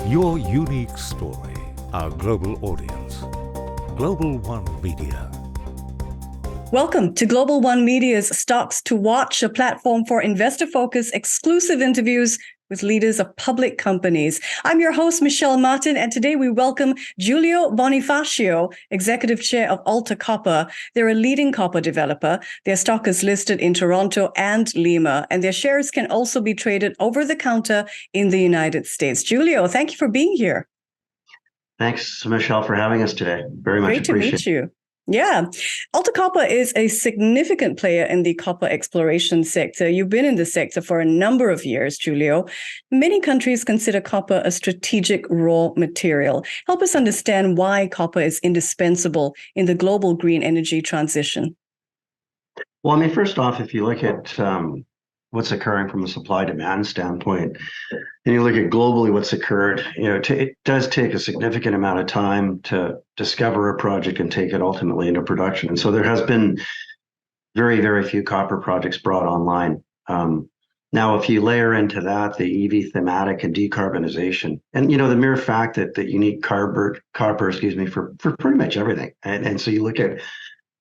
Your unique story, our global audience. Global One Media. Welcome to Global One Media's Stocks to Watch, a platform for investor-focused exclusive interviews with leaders of public companies. I'm your host, Michelle Martin, and today we welcome Giulio Bonifacio, Executive Chair of Alta Copper. They're a leading copper developer. Their stock is listed in Toronto and Lima, and their shares can also be traded over the counter in the United States. Giulio, thank you for being here. Thanks, Michelle, for having us today. Very much appreciated. Great to meet you. Yeah. Alta Copper is a significant player in the copper exploration sector. You've been in the sector for a number of years, Giulio. Many countries consider copper a strategic raw material. Help us understand why copper is indispensable in the global green energy transition. Well, first off, if you look at what's occurring from a supply-demand standpoint, and you look at globally what's occurred, it does take a significant amount of time to discover a project and take it ultimately into production. And so there has been very, very few copper projects brought online. Now, if you layer into that the EV thematic and decarbonization, and the mere fact that you need copper, for pretty much everything. And so you look at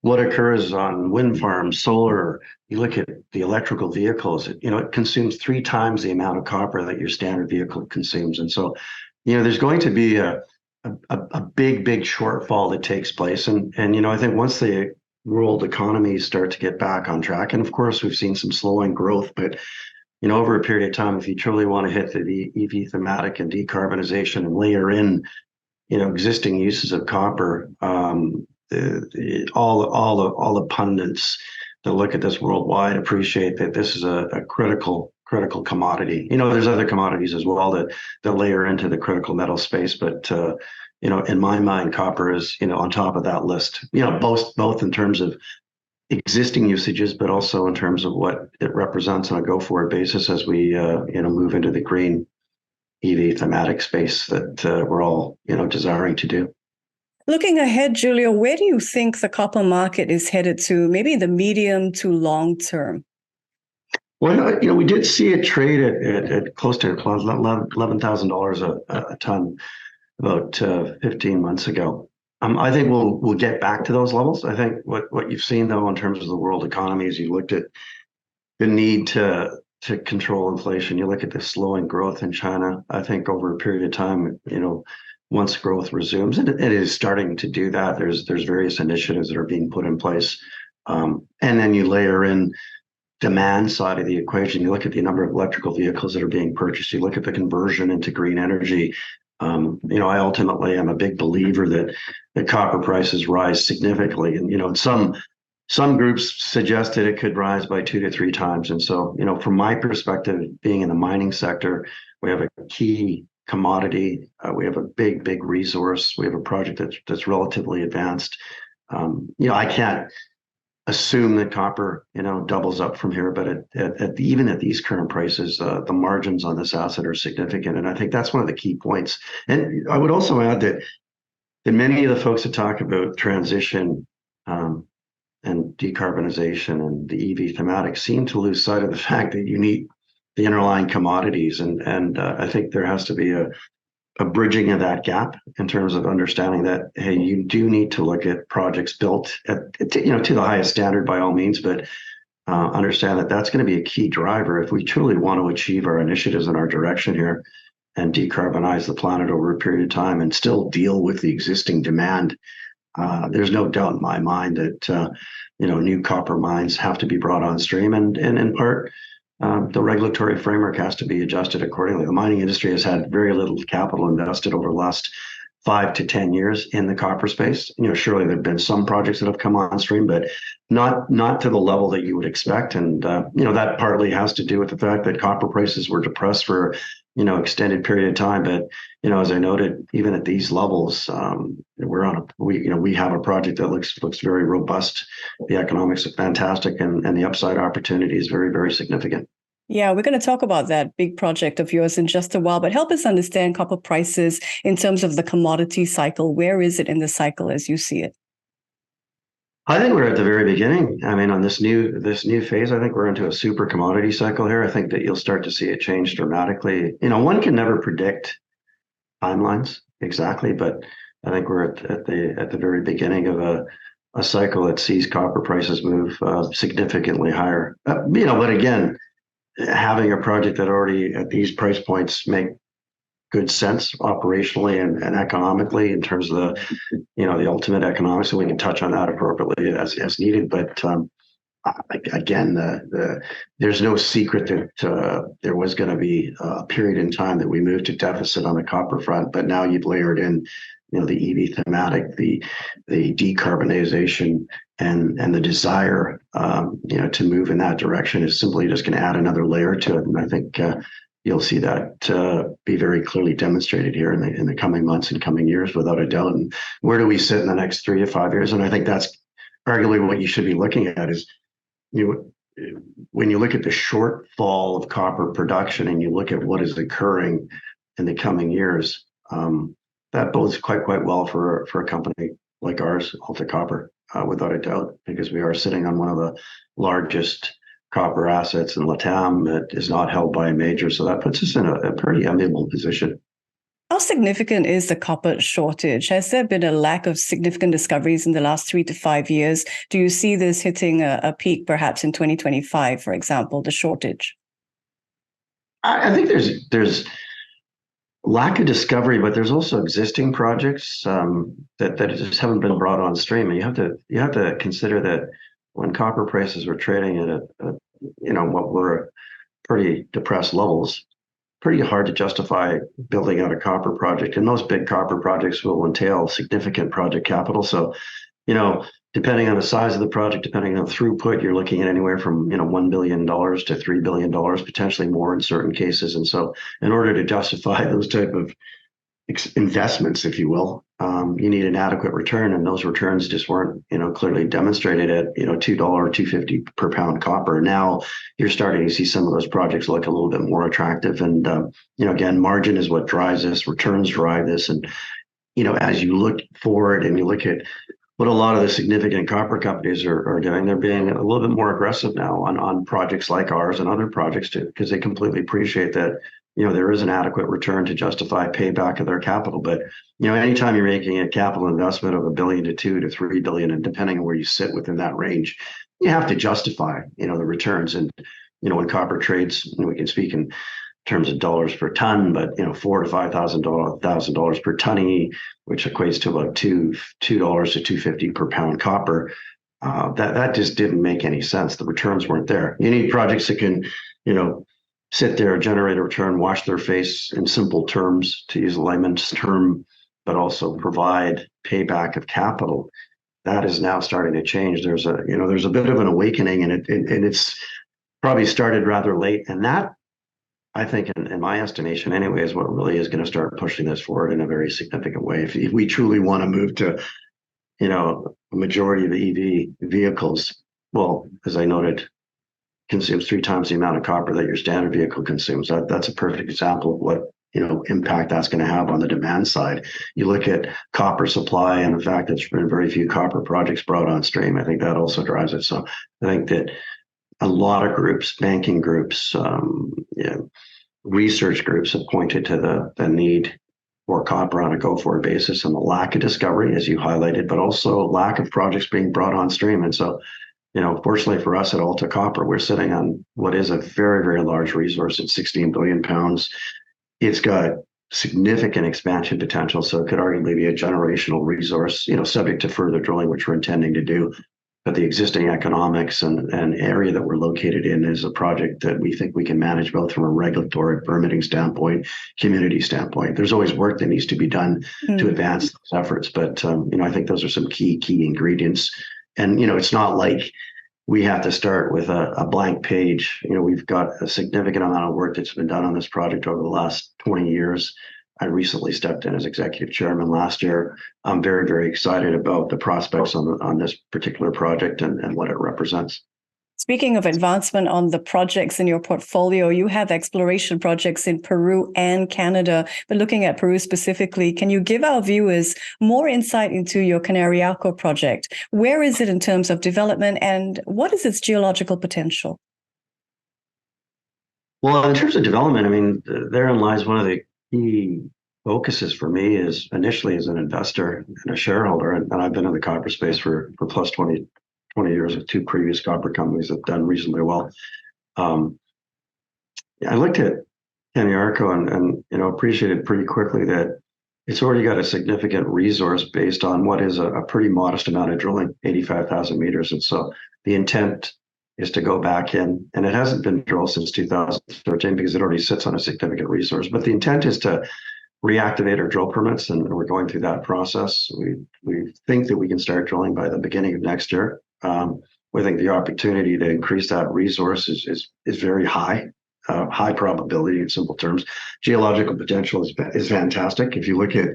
what occurs on wind farms, solar, you look at the electrical vehicles, it consumes 3 times the amount of copper that your standard vehicle consumes. And so, there's going to be a big shortfall that takes place. And I think once the world economies start to get back on track, and of course, we've seen some slowing growth, but, over a period of time, if you truly want to hit the EV thematic and decarbonization and layer in, existing uses of copper, all the pundits that look at this worldwide appreciate that this is a critical commodity. There's other commodities as well that layer into the critical metal space, but in my mind, copper is on top of that list. Both in terms of existing usages, but also in terms of what it represents on a go-forward basis as we move into the green EV thematic space that we're all desiring to do. Looking ahead, Giulio, where do you think the copper market is headed to, maybe in the medium to long term? Well, we did see it trade at close to $11,000 a ton about 15 months ago. I think we'll get back to those levels. I think what you've seen, though, in terms of the world economy, is you looked at the need to control inflation. You look at the slowing growth in China. I think over a period of time, once growth resumes, and it is starting to do that, there's various initiatives that are being put in place. And then you layer in demand side of the equation. You look at the number of electrical vehicles that are being purchased. You look at the conversion into green energy. I ultimately am a big believer that the copper prices rise significantly. And, some groups suggested it could rise by 2 to 3 times. And so, from my perspective, being in the mining sector, we have a key commodity. We have a big resource. We have a project that's relatively advanced. I can't assume that copper, doubles up from here, but even at these current prices, the margins on this asset are significant. And I think that's one of the key points. And I would also add that many of the folks that talk about transition and decarbonization and the EV thematic seem to lose sight of the fact that you need the underlying commodities. And I think there has to be a bridging of that gap in terms of understanding that, hey, you do need to look at projects built to the highest standard by all means, but understand that that's going to be a key driver if we truly want to achieve our initiatives in our direction here and decarbonize the planet over a period of time and still deal with the existing demand. There's no doubt in my mind that new copper mines have to be brought on stream, and in part, the regulatory framework has to be adjusted accordingly. The mining industry has had very little capital invested over the last 5 to 10 years in the copper space. Surely there have been some projects that have come on stream, but not to the level that you would expect. And that partly has to do with the fact that copper prices were depressed for extended period of time. But as I noted, even at these levels, we have a project that looks very robust. The economics are fantastic, and the upside opportunity is very, very significant. Yeah, we're going to talk about that big project of yours in just a while, but help us understand copper prices in terms of the commodity cycle. Where is it in the cycle as you see it? I think we're at the very beginning. On this new phase, I think we're into a super commodity cycle here. I think that you'll start to see it change dramatically. One can never predict timelines exactly, but I think we're at the very beginning of a cycle that sees copper prices move significantly higher. But again, having a project that already at these price points make good sense operationally and economically in terms of the ultimate economics, and we can touch on that appropriately as needed. But again, there's no secret that there was going to be a period in time that we moved to deficit on the copper front, but now you've layered in, the EV thematic, the decarbonization, and the desire, to move in that direction is simply just going to add another layer to it. And I think you'll see that be very clearly demonstrated here in the coming months and coming years, without a doubt. And where do we sit in the next 3 to 5 years? And I think that's arguably what you should be looking at is, when you look at the shortfall of copper production and you look at what is occurring in the coming years, that bodes quite well for a company like ours, Alta Copper, without a doubt, because we are sitting on one of the largest copper assets in Latam that is not held by a major. So that puts us in a pretty enviable position. How significant is the copper shortage? Has there been a lack of significant discoveries in the last 3 to 5 years? Do you see this hitting a peak perhaps in 2025, for example, the shortage? I think there's lack of discovery, but there's also existing projects that just haven't been brought on stream. And you have to consider that when copper prices were trading at what were pretty depressed levels, pretty hard to justify building out a copper project. And most big copper projects will entail significant project capital. So, depending on the size of the project, depending on throughput, you're looking at anywhere from, $1 billion to $3 billion, potentially more in certain cases. And so in order to justify those type of investments, if you will, you need an adequate return, and those returns just weren't, clearly demonstrated at, $2, $2.50 per pound copper. Now you're starting to see some of those projects look a little bit more attractive. And, again, margin is what drives this, returns drive this. And, as you look forward and you look at what a lot of the significant copper companies are doing, they're being a little bit more aggressive now on projects like ours and other projects too, because they completely appreciate that, there is an adequate return to justify payback of their capital. But, anytime you're making a capital investment of $1 billion to $2 to $3 billion, and depending on where you sit within that range, you have to justify, the returns. And, when copper trades, we can speak in terms of dollars per ton, but $4,000 to $5,000 per tonne, which equates to about $2 to $2.50 per pound copper. That just didn't make any sense. The returns weren't there. You need projects that can, sit there, generate a return, wash their face in simple terms, to use a layman's term, but also provide payback of capital. That is now starting to change. There's a bit of an awakening, and it's probably started rather late, and that, I think, in my estimation anyway, is what really is going to start pushing this forward in a very significant way. If we truly want to move to, a majority of EV vehicles, well, as I noted, consumes 3 times the amount of copper that your standard vehicle consumes. That's a perfect example of what, impact that's going to have on the demand side. You look at copper supply and the fact that there's been very few copper projects brought on stream. I think that also drives it. So I think that a lot of groups, banking groups, research groups have pointed to the need for copper on a go-forward basis, and the lack of discovery, as you highlighted, but also lack of projects being brought on stream. And so, fortunately for us at Alta Copper, we're sitting on what is a very, very large resource at 16 billion pounds. It's got significant expansion potential, so it could arguably be a generational resource, subject to further drilling, which we're intending to do. But the existing economics and area that we're located in is a project that we think we can manage both from a regulatory permitting standpoint, community standpoint. There's always work that needs to be done to advance those efforts, but I think those are some key ingredients. And it's not like we have to start with a blank page. We've got a significant amount of work that's been done on this project over the last 20 years. I recently stepped in as executive chairman last year. I'm very, very excited about the prospects on this particular project and what it represents. Speaking of advancement on the projects in your portfolio, you have exploration projects in Peru and Canada. But looking at Peru specifically, can you give our viewers more insight into your Canariaco project? Where is it in terms of development, and what is its geological potential? Well, in terms of development, therein lies one of the key focuses for me is initially as an investor and a shareholder, and I've been in the copper space for plus 20 years with two previous copper companies that have done reasonably well. I looked at Keniarko and appreciated pretty quickly that it's already got a significant resource based on what is a pretty modest amount of drilling, 85,000 meters. And so the intent is to go back in, and it hasn't been drilled since 2013 because it already sits on a significant resource. But the intent is to reactivate our drill permits, and we're going through that process. We think that we can start drilling by the beginning of next year. We think the opportunity to increase that resource is very high. High probability in simple terms. Geological potential is fantastic. If you look at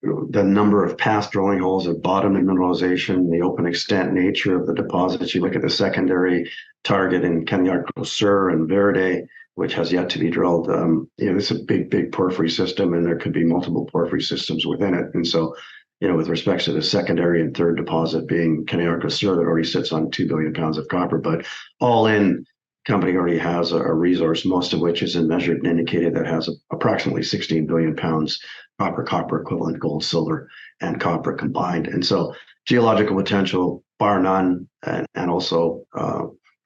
the number of past drilling holes at bottom and mineralization, the open extent nature of the deposits, you look at the secondary target in Keniarko Sur and Verde, which has yet to be drilled. It's a big porphyry system, and there could be multiple porphyry systems within it. And so, with respect to the secondary and third deposit being Keniarko Sur, that already sits on 2 billion pounds of copper, but all in, company already has a resource, most of which is in measured and indicated, that has approximately 16 billion pounds copper equivalent, gold, silver, and copper combined. And so geological potential, bar none, and also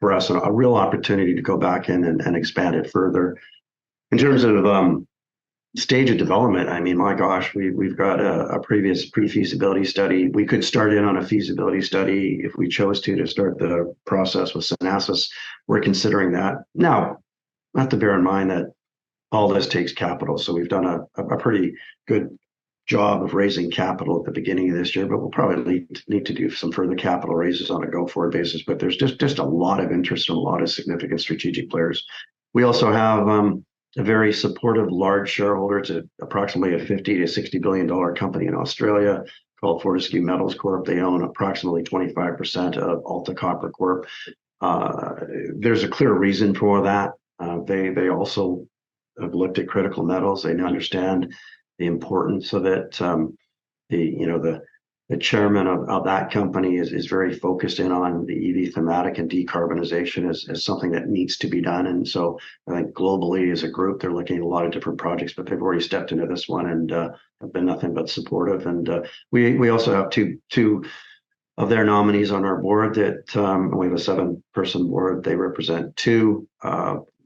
for us, a real opportunity to go back in and expand it further. In terms of stage of development, I mean, my gosh, we've got a previous pre-feasibility study. We could start in on a feasibility study if we chose to start the process with Sanasis. We're considering that. Now, have to bear in mind that all this takes capital. So we've done a pretty good job of raising capital at the beginning of this year, but we'll probably need to do some further capital raises on a go-forward basis. But there's just a lot of interest from a lot of significant strategic players. We also have a very supportive large shareholder. It's approximately a $50 to $60 billion company in Australia called Fortescue Metals Corp. They own approximately 25% of Alta Copper Corp. There's a clear reason for that. They also have looked at critical metals. They understand the importance of it. The chairman of that company is very focused in on the EV thematic, and decarbonization as something that needs to be done. And so I think globally as a group, they're looking at a lot of different projects, but they've already stepped into this one and have been nothing but supportive. And we also have two of their nominees on our board that we have a 7-person board. They represent two,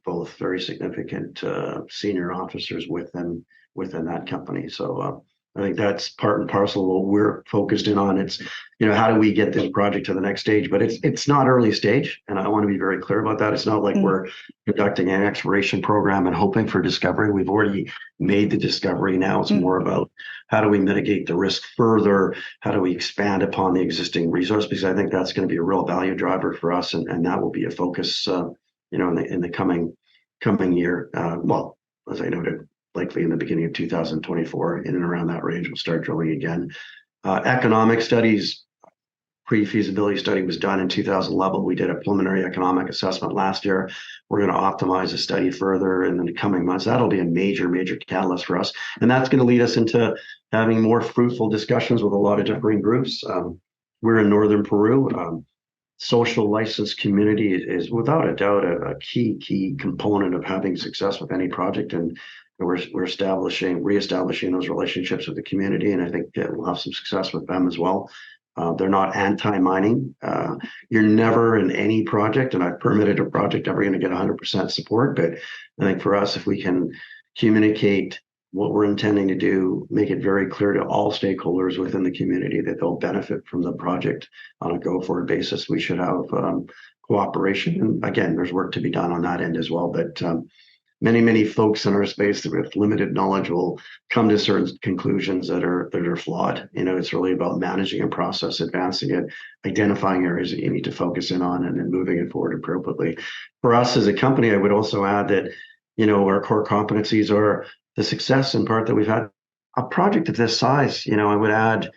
both very significant senior officers within that company. So I think that's part and parcel of what we're focused in on. It's, how do we get this project to the next stage? But it's not early stage, and I want to be very clear about that. It's not like we're conducting an exploration program and hoping for discovery. We've already made the discovery. Now it's more about how do we mitigate the risk further? How do we expand upon the existing resource? Because I think that's going to be a real value driver for us, and that will be a focus, in the coming year. Well, as I noted, likely in the beginning of 2024, in and around that range, we'll start drilling again. Economic studies, pre-feasibility study was done in 2011. We did a preliminary economic assessment last year. We're going to optimize the study further in the coming months. That'll be a major catalyst for us. And that's going to lead us into having more fruitful discussions with a lot of different groups. We're in northern Peru. Social license community is without a doubt a key component of having success with any project. And we're reestablishing those relationships with the community, and I think we'll have some success with them as well. They're not anti-mining. You're never in any project, and I've permitted a project, ever going to get 100% support. But I think for us, if we can communicate what we're intending to do, make it very clear to all stakeholders within the community that they'll benefit from the project on a go-forward basis, we should have cooperation. And again, there's work to be done on that end as well. But many folks in our space with limited knowledge will come to certain conclusions that are flawed. It's really about managing a process, advancing it, identifying areas that you need to focus in on, and then moving it forward appropriately. For us as a company, I would also add that, our core competencies are the success in part that we've had. A project of this size, I would add,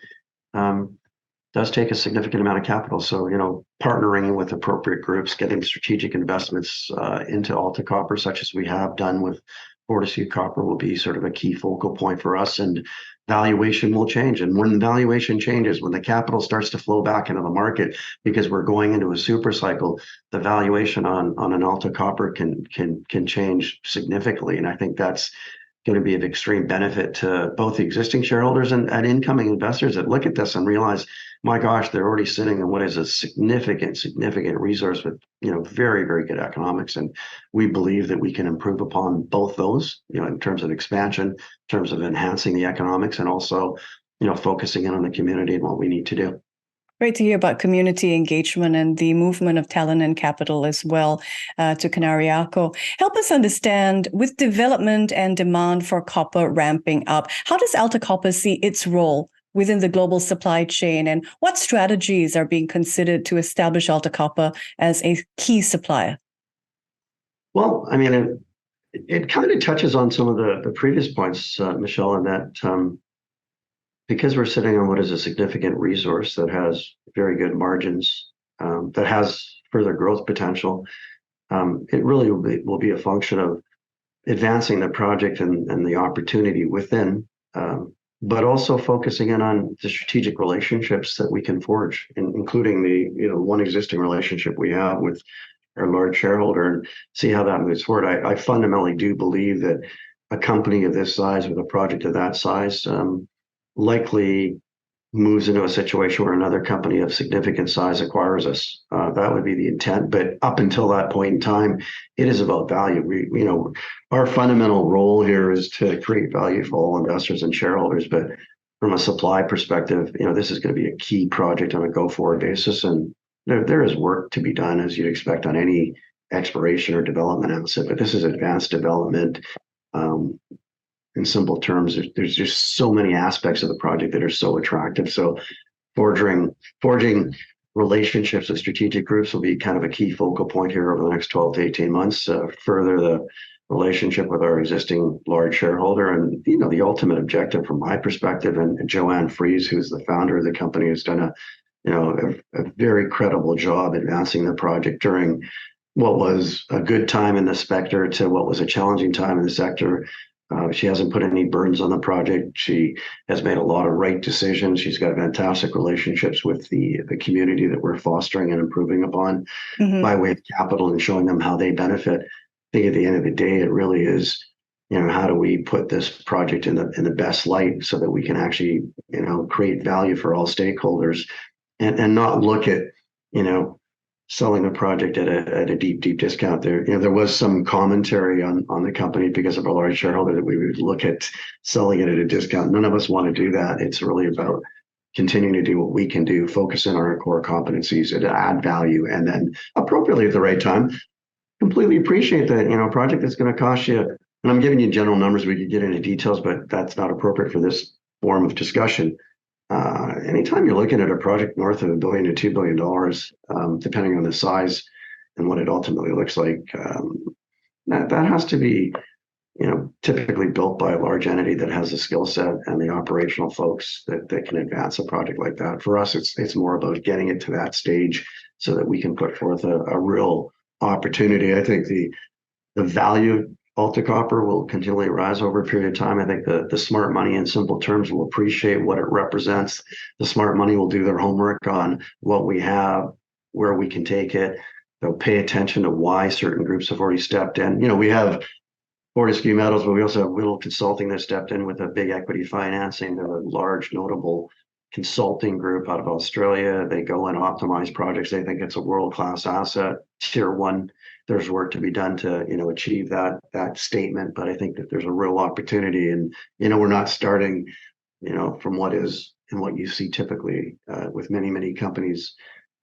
does take a significant amount of capital. So, partnering with appropriate groups, getting strategic investments into Alta Copper, such as we have done with Fortescue Copper, will be sort of a key focal point for us, and valuation will change. And when valuation changes, when the capital starts to flow back into the market, because we're going into a super cycle, the valuation on an Alta Copper can change significantly. And I think that's going to be of extreme benefit to both the existing shareholders and incoming investors that look at this and realize, my gosh, they're already sitting in what is a significant resource with, very, very good economics. And we believe that we can improve upon both those, in terms of expansion, in terms of enhancing the economics, and also, focusing in on the community and what we need to do. Great to hear about community engagement and the movement of talent and capital as well to Cañariaco. Help us understand, with development and demand for copper ramping up, how does Alta Copper see its role within the global supply chain, and what strategies are being considered to establish Alta Copper as a key supplier? Well, I mean, it kind of touches on some of the previous points, Michelle, in that because we're sitting on what is a significant resource that has very good margins, that has further growth potential, it really will be a function of advancing the project and the opportunity within, but also focusing in on the strategic relationships that we can forge, including the one existing relationship we have with our large shareholder, and see how that moves forward. I fundamentally do believe that a company of this size with a project of that size likely moves into a situation where another company of significant size acquires us. That would be the intent. But up until that point in time, it is about value. Our fundamental role here is to create value for all investors and shareholders. But from a supply perspective, this is going to be a key project on a go-forward basis. And there is work to be done, as you'd expect on any exploration or development asset. But this is advanced development. In simple terms, there's just so many aspects of the project that are so attractive. So forging relationships with strategic groups will be kind of a key focal point here over the next 12 to 18 months, further the relationship with our existing large shareholder. And, the ultimate objective from my perspective, and Joanne Fries, who's the founder of the company, has done a very credible job advancing the project during what was a good time in the sector to what was a challenging time in the sector. She hasn't put any burdens on the project. She has made a lot of right decisions. She's got fantastic relationships with the community that we're fostering and improving upon by way of capital and showing them how they benefit. I think at the end of the day, it really is, how do we put this project in the best light so that we can actually, create value for all stakeholders and not look at, selling the project at a deep discount. There was some commentary on the company because of a large shareholder that we would look at selling it at a discount. None of us want to do that. It's really about continuing to do what we can do, focus in on our core competencies and add value, and then appropriately at the right time, completely appreciate that, a project that's going to cost you, and I'm giving you general numbers, we could get into details, but that's not appropriate for this forum of discussion. Anytime you're looking at a project north of $1 billion to $2 billion, depending on the size and what it ultimately looks like, that has to be, typically built by a large entity that has the skill set and the operational folks that can advance a project like that. For us, it's more about getting it to that stage so that we can put forth a real opportunity. I think the value of Alta Copper will continually rise over a period of time. I think the smart money, in simple terms, will appreciate what it represents. The smart money will do their homework on what we have, where we can take it. They'll pay attention to why certain groups have already stepped in. We have Fortescue Metals, but we also have Whittle Consulting that stepped in with a big equity financing. They're a large, notable consulting group out of Australia. They go and optimize projects. They think it's a world-class asset, tier one. There's work to be done to, achieve that statement. But I think that there's a real opportunity, and, we're not starting, from what is and what you see typically with many companies,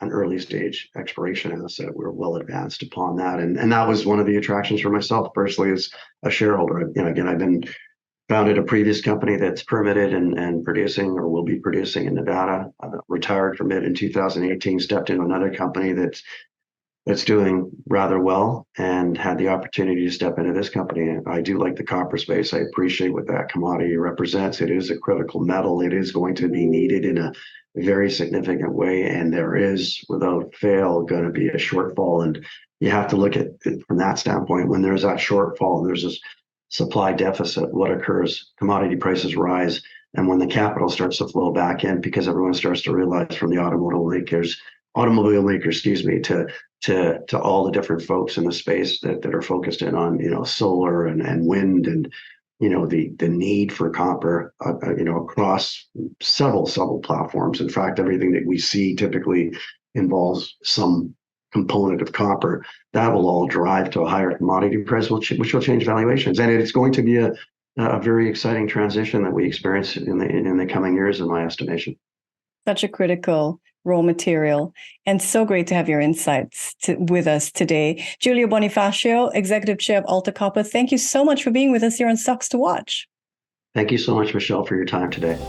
an early stage exploration asset. We're well advanced upon that. And that was one of the attractions for myself personally as a shareholder. Again, I've been founded a previous company that's permitted and producing or will be producing in Nevada. I retired from it in 2018, stepped into another company that's doing rather well, and had the opportunity to step into this company. I do like the copper space. I appreciate what that commodity represents. It is a critical metal. It is going to be needed in a very significant way, and there is, without fail, going to be a shortfall. And you have to look at it from that standpoint. When there's that shortfall and there's this supply deficit, what occurs? Commodity prices rise, and when the capital starts to flow back in, because everyone starts to realize, from the automobile makers, to all the different folks in the space that are focused in on, solar and wind and the need for copper, across several platforms. In fact, everything that we see typically involves some component of copper. That will all drive to a higher commodity price, which will change valuations. And it's going to be a very exciting transition that we experience in the coming years, in my estimation. Such a critical raw material, and so great to have your insights with us today. Giulio Bonifacio, Executive Chair of Alta Copper, thank you so much for being with us here on Stocks to Watch. Thank you so much, Michelle, for your time today.